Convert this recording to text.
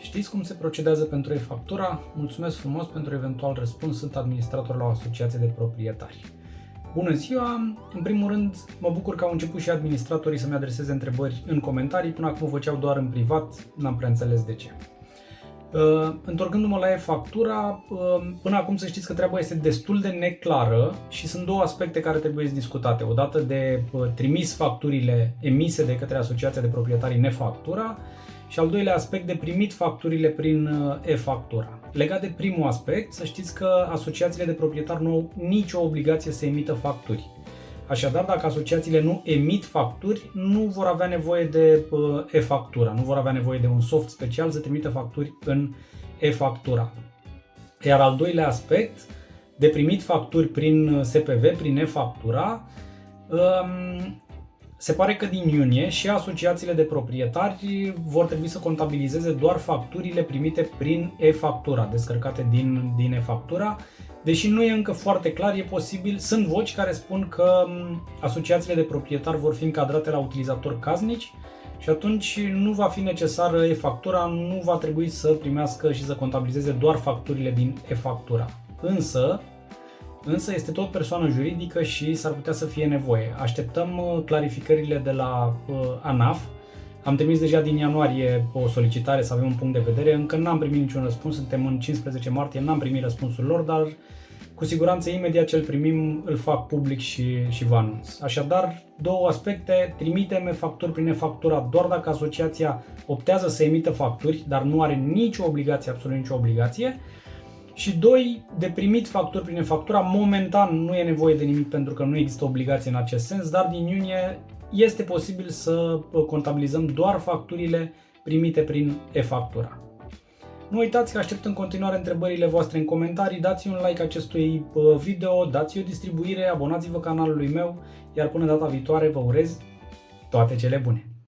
Știți cum se procedează pentru e-factura? Mulțumesc frumos pentru eventual răspuns, sunt administrator la o asociație de proprietari. Bună ziua! În primul rând, mă bucur că au început și administratorii să-mi adreseze întrebări în comentarii, până acum o făceau doar în privat, n-am prea înțeles de ce. Întorcându-mă la e-factura, până acum să știți că treaba este destul de neclară și sunt două aspecte care trebuie discutate. Odată de trimis facturile emise de către Asociația de Proprietari Nefactura și al doilea aspect de primit facturile prin e-factura. Legat de primul aspect, să știți că asociațiile de proprietari nu au nicio obligație să emită facturi. Așadar, dacă asociațiile nu emit facturi, nu vor avea nevoie de e-factura, nu vor avea nevoie de un soft special să trimită facturi în e-factura. Iar al doilea aspect, de primit facturi prin SPV, prin e-factura, se pare că din iunie și asociațiile de proprietari vor trebui să contabilizeze doar facturile primite prin e-factura, descărcate din e-factura. Deși nu e încă foarte clar, e posibil, sunt voci care spun că asociațiile de proprietari vor fi încadrate la utilizatori casnici și atunci nu va fi necesară e-factura, nu va trebui să primească și să contabilizeze doar facturile din e-factura. Însă este tot persoană juridică și s-ar putea să fie nevoie. Așteptăm clarificările de la ANAF. Am trimis deja din ianuarie o solicitare să avem un punct de vedere, încă n-am primit niciun răspuns, suntem în 15 martie, n-am primit răspunsul lor, dar cu siguranță imediat ce îl primim îl fac public și vă anunț. Așadar, două aspecte, trimitem facturi prin e-factura doar dacă asociația optează să emită facturi, dar nu are nicio obligație, absolut nicio obligație. Și doi, de primit facturi prin e-factura, momentan nu e nevoie de nimic pentru că nu există obligație în acest sens, dar din iunie este posibil să contabilizăm doar facturile primite prin e-factura. Nu uitați că aștept în continuare întrebările voastre în comentarii, dați un like acestui video, dați o distribuire, abonați-vă canalului meu, iar până data viitoare vă urez toate cele bune!